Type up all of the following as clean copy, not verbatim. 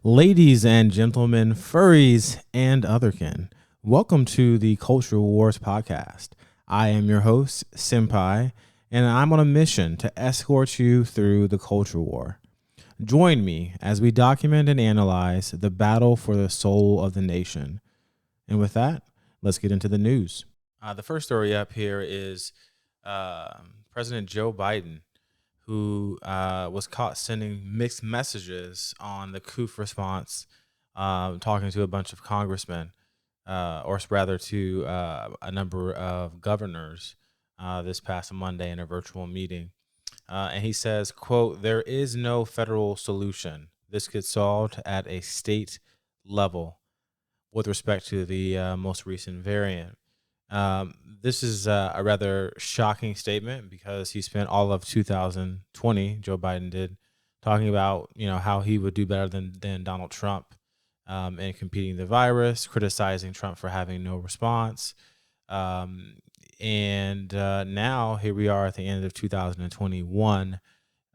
Ladies and gentlemen, furries and otherkin, welcome to the Culture Wars podcast. I am your host, Senpai, and I'm on a mission to escort you through the culture war. Join me as we document and analyze the battle for the soul of the nation. And with that, let's get into the news. The first story up here is President Joe Biden, who was caught sending mixed messages on the COOF response, talking to a bunch of congressmen, or rather to a number of governors this past Monday in a virtual meeting. And he says, quote, "There is no federal solution. This gets solved at a state level with respect to the most recent variant." This is a rather shocking statement because he spent all of 2020, Joe Biden did, talking about how he would do better than Donald Trump in competing the virus, criticizing Trump for having no response. And now here we are at the end of 2021,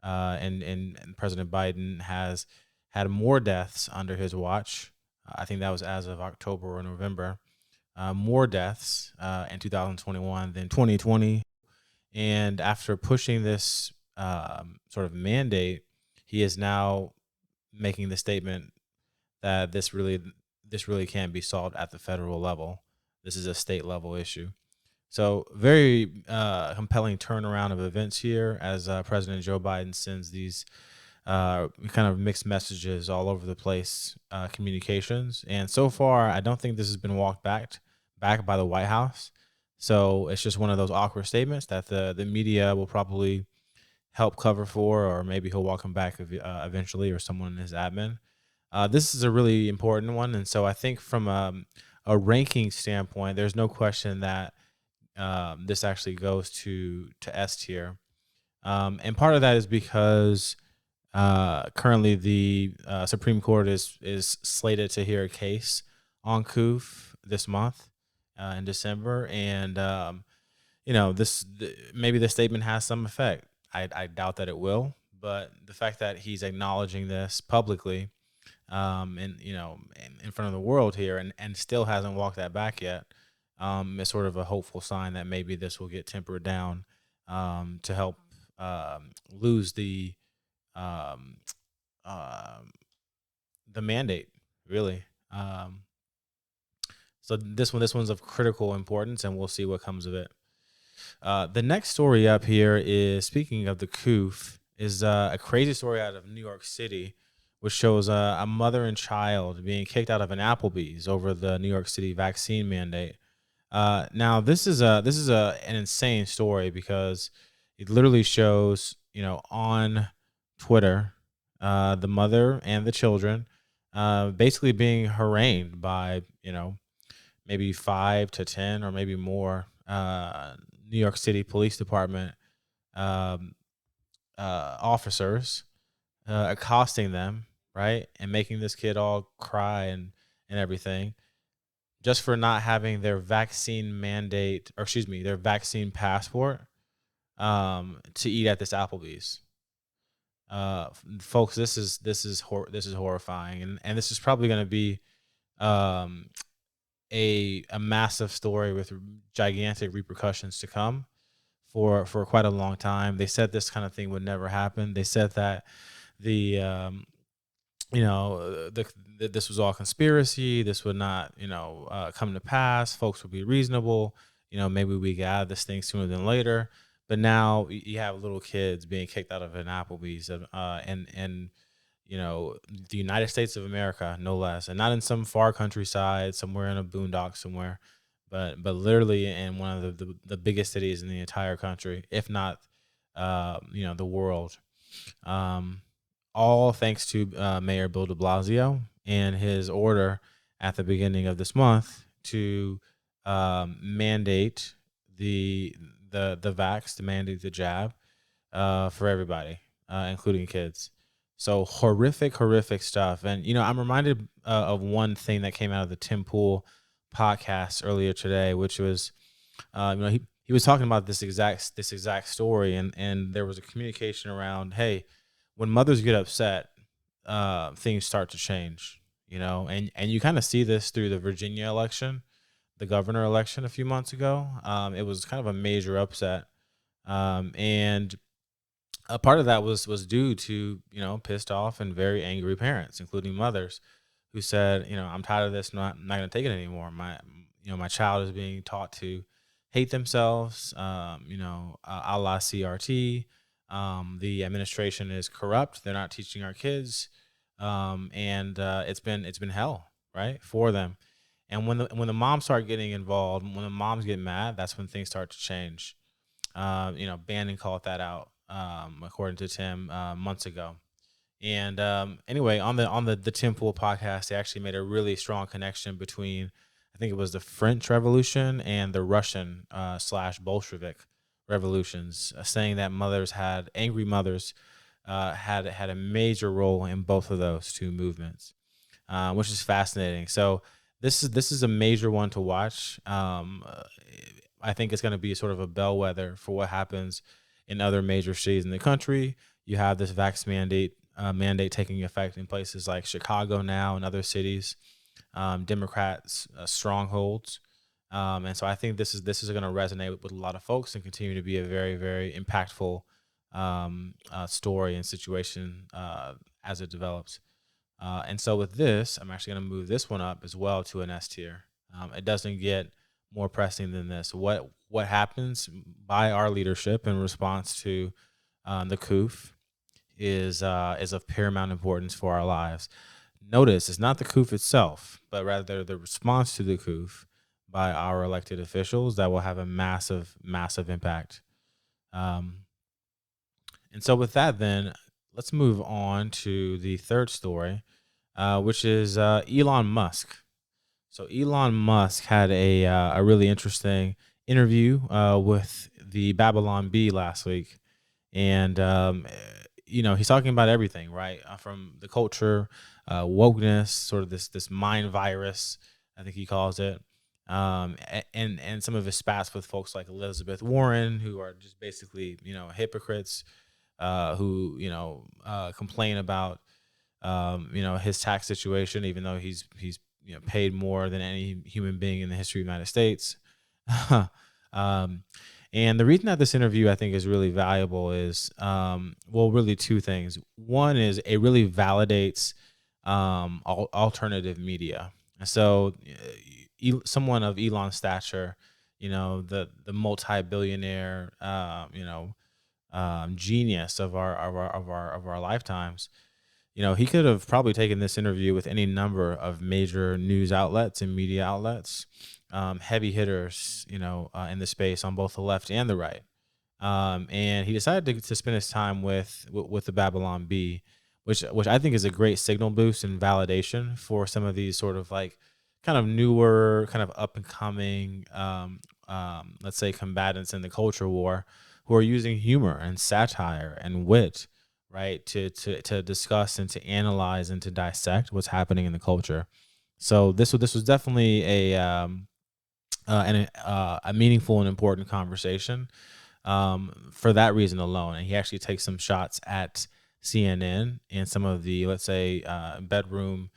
and President Biden has had more deaths under his watch. I think that was as of October or November. More deaths in 2021 than 2020. And after pushing this sort of mandate, he is now making the statement that this really can't be solved at the federal level. This is a state level issue. So very compelling turnaround of events here as President Joe Biden sends these kind of mixed messages all over the place, communications. And so far, I don't think this has been walked back by the White House. So it's just one of those awkward statements that the media will probably help cover for, or maybe he'll walk them back eventually, or someone in his admin. This is a really important one. And so I think from a ranking standpoint, there's no question that this actually goes to S tier. And part of that is because currently the Supreme Court is slated to hear a case on COOF this month in December, and maybe the statement has some effect. I doubt that it will, but the fact that he's acknowledging this publicly, and in front of the world here, and still hasn't walked that back yet, is sort of a hopeful sign that maybe this will get tempered down to help lose the mandate, really. So this one's of critical importance, and we'll see what comes of it. The next story up here is, speaking of the COOF, is a crazy story out of New York City, which shows a mother and child being kicked out of an Applebee's over the New York City vaccine mandate. Now this is an insane story because it literally shows, on Twitter, the mother and the children basically being harangued by, maybe 5 to 10 or maybe more New York City Police Department officers, accosting them, right, and making this kid all cry and everything, just for not having their vaccine mandate, or their vaccine passport, to eat at this Applebee's. Folks, this is horrifying, and this is probably going to be a massive story with gigantic repercussions to come for quite a long time. They said this kind of thing would never happen. They said that this was all conspiracy. This would not, come to pass. Folks would be reasonable. Maybe we get out of this thing sooner than later. But now you have little kids being kicked out of an Applebee's, and the United States of America, no less, and not in some far countryside, somewhere in a boondock somewhere, but literally in one of the biggest cities in the entire country, if not, the world. All thanks to Mayor Bill de Blasio and his order at the beginning of this month to mandate the vax, to mandate the jab for everybody, including kids. So horrific stuff. And, I'm reminded of one thing that came out of the Tim Pool podcast earlier today, which was, he was talking about this exact story. And there was a communication around, hey, when mothers get upset, things start to change. And you kind of see this through the Virginia election, the governor election a few months ago. It was kind of a major upset, and a part of that was due to pissed off and very angry parents, including mothers, who said, I'm tired of this. Not going to take it anymore. My child is being taught to hate themselves. A la CRT. The administration is corrupt. They're not teaching our kids, and it's been hell, right, for them. And when the moms start getting involved, when the moms get mad, that's when things start to change. Bannon called that out, according to Tim, months ago. And anyway, on the Tim Pool podcast, they actually made a really strong connection between, I think it was the French Revolution and the Russian slash Bolshevik revolutions, saying that angry mothers had a major role in both of those two movements, which is fascinating. So this is a major one to watch. I think it's going to be sort of a bellwether for what happens in other major cities in the country. You have this Vaxx mandate taking effect in places like Chicago now and other cities, Democrats strongholds, and so I think this is going to resonate with a lot of folks and continue to be a very, very impactful story and situation as it develops. And so with this, I'm actually going to move this one up as well to an S tier. It doesn't get more pressing than this. What happens by our leadership in response to the coup is of paramount importance for our lives. Notice it's not the coup itself, but rather the response to the coup by our elected officials that will have a massive, massive impact. And so with that, then let's move on to the third story, which is Elon Musk. So Elon Musk had a really interesting interview with the Babylon Bee last week, and he's talking about everything, right? From the culture, wokeness, sort of this mind virus, I think he calls it, and some of his spats with folks like Elizabeth Warren, who are just basically hypocrites, who complain about his tax situation, even though he's paid more than any human being in the history of the United States. And the reason that this interview I think is really valuable is, really two things. One is it really validates alternative media. And so someone of Elon's stature, the multi-billionaire, genius of our lifetimes, he could have probably taken this interview with any number of major news outlets and media outlets, heavy hitters, in the space on both the left and the right. And he decided to spend his time with the Babylon Bee, which I think is a great signal boost and validation for some of these sort of like kind of newer, kind of up and coming, let's say, combatants in the culture war, who are using humor and satire and wit, right, to discuss and to analyze and to dissect what's happening in the culture. So this was definitely a meaningful and important conversation for that reason alone. And he actually takes some shots at CNN and some of the, let's say, bedroom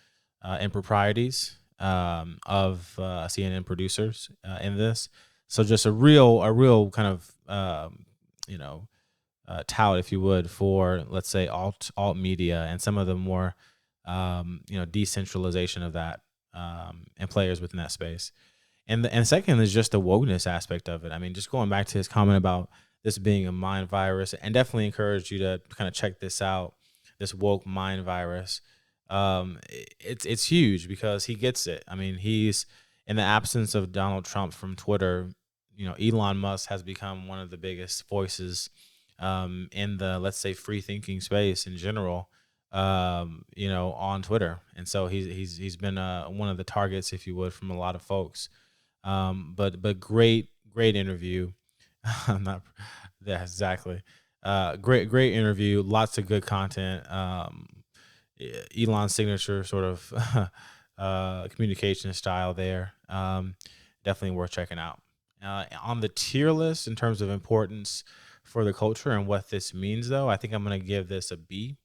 improprieties of CNN producers in this. So just a real kind of tout, if you would, for, let's say, alt media and some of the more decentralization of that, and players within that space. And second is just the wokeness aspect of it. I mean, just going back to his comment about this being a mind virus, and definitely encourage you to kind of check this out, this woke mind virus. It's huge because he gets it. I mean, he's, in the absence of Donald Trump from Twitter, Elon Musk has become one of the biggest voices in the, let's say, free thinking space in general, on Twitter. And so he's been one of the targets, if you would, from a lot of folks. But great interview. I'm not, yeah, exactly. Great interview. Lots of good content. Elon's signature sort of communication style there. Definitely worth checking out. On the tier list in terms of importance for the culture and what this means, though, I think I'm going to give this a B.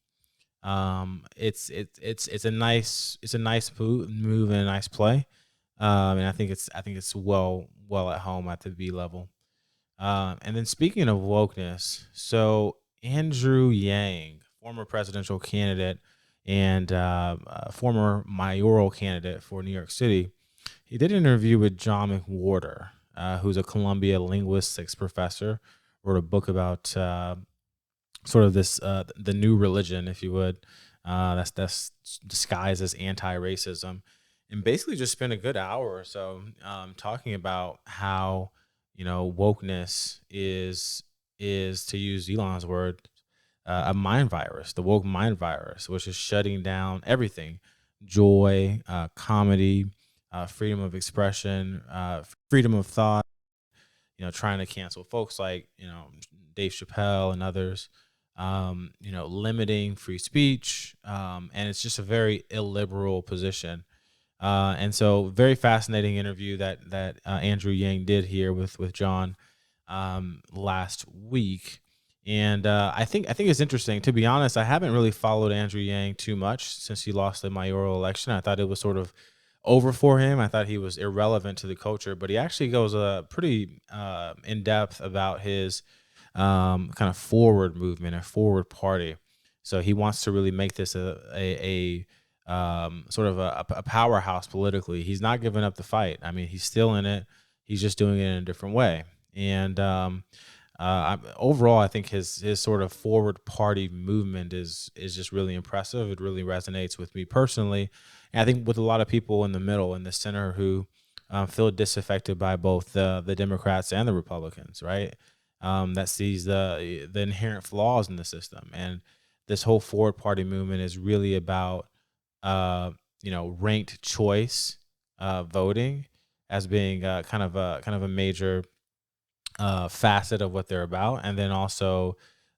It's a nice move and a nice play. And I think it's well at home at the B level. And then speaking of wokeness, so Andrew Yang, former presidential candidate and former mayoral candidate for New York City, he did an interview with John McWhorter, who's a Columbia linguistics professor, wrote a book about sort of this the new religion, if you would, that's disguised as anti-racism, and basically just spent a good hour or so talking about how wokeness is, to use Elon's word, a mind virus, the woke mind virus, which is shutting down everything: joy, comedy, freedom of expression, freedom of thought. Trying to cancel folks like Dave Chappelle and others. Limiting free speech, and it's just a very illiberal position. And so, very fascinating interview that Andrew Yang did here with John last week. And I think it's interesting. To be honest, I haven't really followed Andrew Yang too much since he lost the mayoral election. I thought it was sort of over for him. I thought he was irrelevant to the culture, but he actually goes pretty in depth about his kind of forward movement and forward party. So he wants to really make this a sort of a powerhouse politically. He's not giving up the fight. I mean, he's still in it. He's just doing it in a different way. And overall, I think his sort of forward party movement is just really impressive. It really resonates with me personally, and I think with a lot of people in the middle, in the center, who feel disaffected by both the Democrats and the Republicans, right? That sees the inherent flaws in the system, and this whole forward party movement is really about ranked choice voting as being kind of a major facet of what they're about, and then also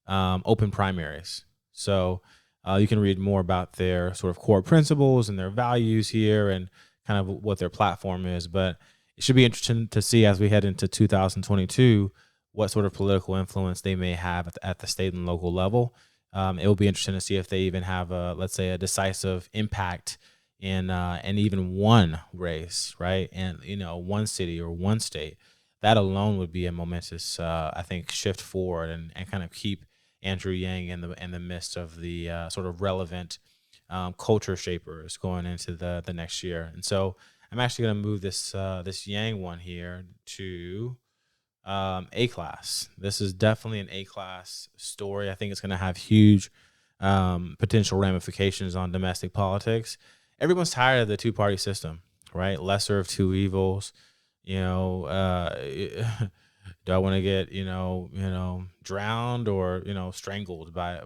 open primaries. So you can read more about their sort of core principles and their values here, and kind of what their platform is. But it should be interesting to see, as we head into 2022, what sort of political influence they may have at the state and local level. It will be interesting to see if they even have let's say, a decisive impact in even one race, right? And one city or one state. That alone would be a momentous, I think, shift forward, and kind of keep Andrew Yang in the midst of the sort of relevant culture shapers going into the next year. And so I'm actually going to move this Yang one here to A class. This is definitely an A class story. I think it's going to have huge potential ramifications on domestic politics. Everyone's tired of the two-party system, right? Lesser of two evils. Do I want to get drowned or strangled by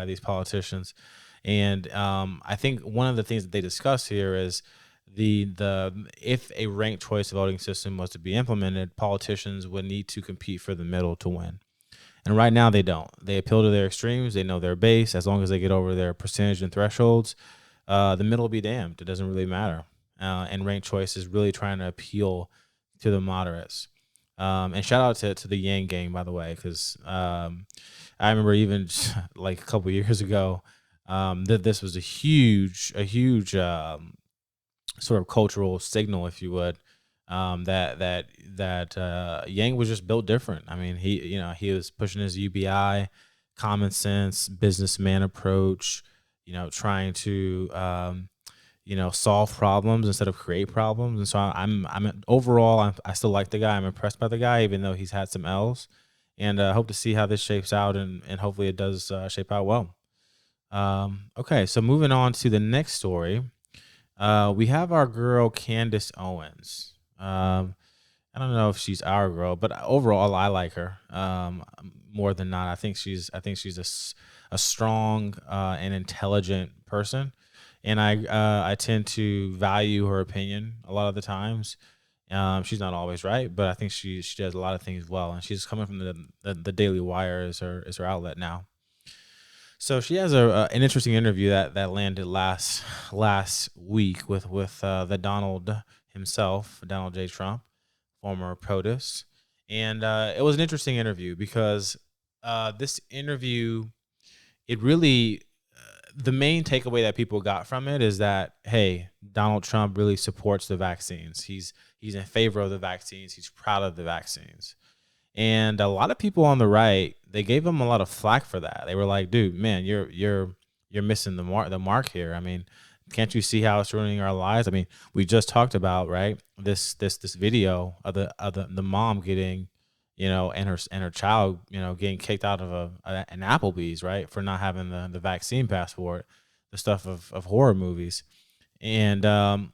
these politicians? And I think one of the things that they discuss here is the if a ranked choice voting system was to be implemented, politicians would need to compete for the middle to win. And right now they don't. They appeal to their extremes. They know their base. As long as they get over their percentage and thresholds, the middle will be damned. It doesn't really matter. And ranked choice is really trying to appeal to the moderates. And shout out to the Yang gang, by the way, because I remember even like a couple years ago that this was a huge sort of cultural signal, if you would, that Yang was just built different. I mean, he was pushing his UBI, common sense, businessman approach, trying to solve problems instead of create problems. And so I'm overall, I still like the guy. I'm impressed by the guy, even though he's had some L's, and I hope to see how this shapes out, and hopefully it does shape out well. Okay, so moving on to the next story. We have our girl Candace Owens. I don't know if she's our girl, but overall I like her more than not. I think she's a strong and intelligent person, and I tend to value her opinion a lot of the times. She's not always right, but I think she does a lot of things well, and she's coming from the Daily Wire as her outlet now. So she has an interesting interview that landed last week with the Donald himself, Donald J. Trump, former POTUS, and it was an interesting interview because this interview, it really the main takeaway that people got from it is that, hey, Donald Trump really supports the vaccines. He's in favor of the vaccines. He's proud of the vaccines. And a lot of people on the right, they gave him a lot of flack for that. They were like, dude, man, you're missing the mark here. I mean, can't you see how it's ruining our lives? I mean, we just talked about, right, this video of the mom getting, and her child, getting kicked out of an Applebee's, right, for not having the vaccine passport, the stuff of horror movies. And Donald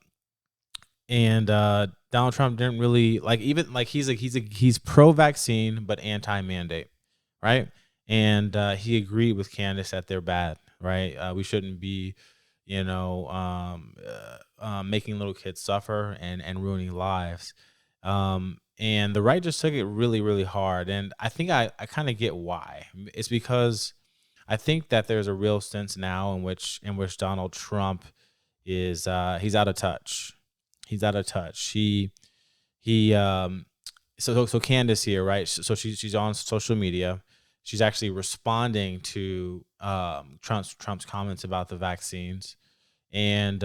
Trump didn't really like, even like he's pro-vaccine but anti-mandate, right? And he agreed with Candace that they're bad, right? We shouldn't be, making little kids suffer and ruining lives. And the right just took it really, really hard, and I think I kind of get why. It's because I think that there's a real sense now in which Donald Trump is he's out of touch. He's out of touch. He so Candace here, right? So she's on social media. She's actually responding to Trump's comments about the vaccines, and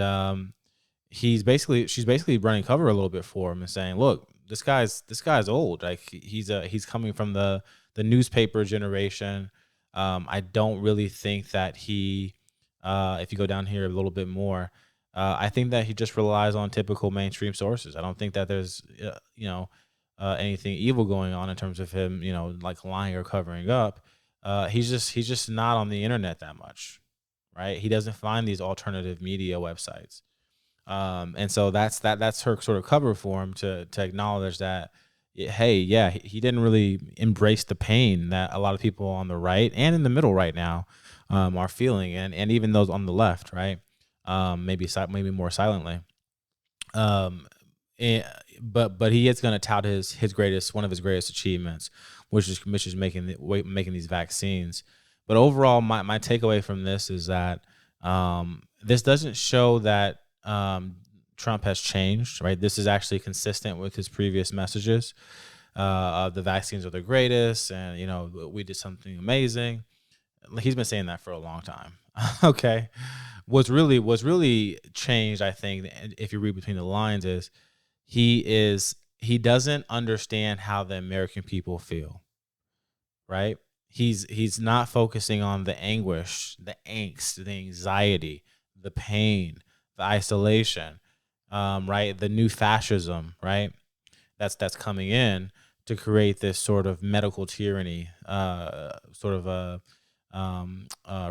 she's basically running cover a little bit for him and saying, "Look, this guy's old. Like he's coming from the newspaper generation. I don't really think that if you go down here a little bit more." I think that he just relies on typical mainstream sources. I don't think that there's, anything evil going on in terms of him, like lying or covering up. He's just not on the internet that much, right? He doesn't find these alternative media websites, and so that's her sort of cover for him to acknowledge that, hey, yeah, he didn't really embrace the pain that a lot of people on the right and in the middle right now are feeling, and even those on the left, right? Maybe more silently. Um, and, but he is going to tout one of his greatest achievements, which is making these vaccines. But overall, my takeaway from this is that this doesn't show that Trump has changed. Right, this is actually consistent with his previous messages. The vaccines are the greatest, and we did something amazing. He's been saying that for a long time. Okay. What's really changed, I think, if you read between the lines, is he doesn't understand how the American people feel, right? He's not focusing on the anguish, the angst, the anxiety, the pain, the isolation, right? The new fascism, right? That's coming in to create this sort of medical tyranny, sort of a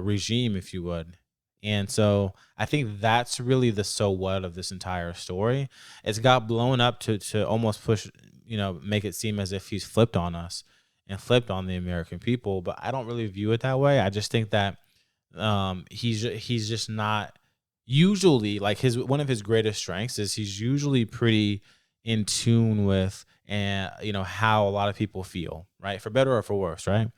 regime, if you would. And so I think that's really the so what of this entire story. It's got blown up to almost push, make it seem as if he's flipped on us and flipped on the American people. But I don't really view it that way. I just think that he's just not usually, like, one of his greatest strengths is he's usually pretty in tune with, and how a lot of people feel, right, for better or for worse, right?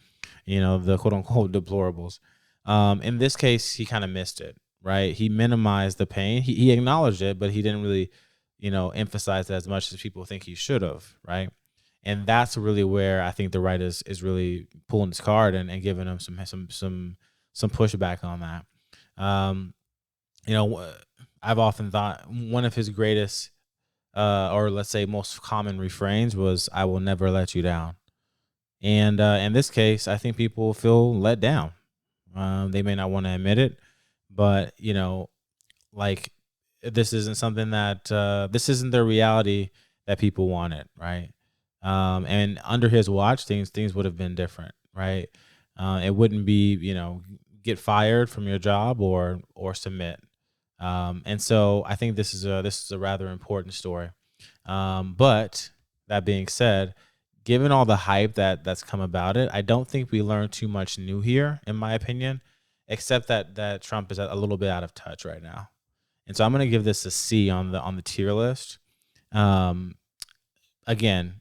The quote unquote deplorables. In this case, he kind of missed it, right? He minimized the pain. He acknowledged it, but he didn't really, emphasize it as much as people think he should have, right? And that's really where I think the right is really pulling his card and giving him some pushback on that. Um, I've often thought one of his greatest, or let's say most common refrains was, "I will never let you down." And in this case, I think people feel let down. They may not want to admit it, but like, this isn't something that this isn't the reality that people wanted, right? And under his watch, things would have been different, right? It wouldn't be, get fired from your job or submit. And so I think this is a rather important story. But that being said, given all the hype that's come about it, I don't think we learned too much new here, in my opinion, except that Trump is a little bit out of touch right now. And so I'm going to give this a C on the tier list. Again,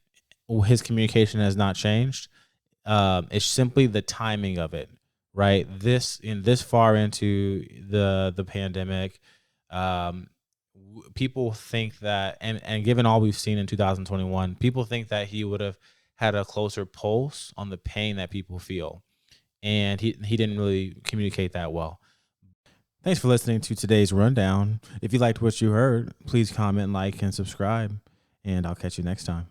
his communication has not changed. It's simply the timing of it, right? This far into the pandemic, people think that, and given all we've seen in 2021, people think that he would have had a closer pulse on the pain that people feel, and he didn't really communicate that well. Thanks for listening to today's rundown. If you liked what you heard, please comment, like, and subscribe, and I'll catch you next time.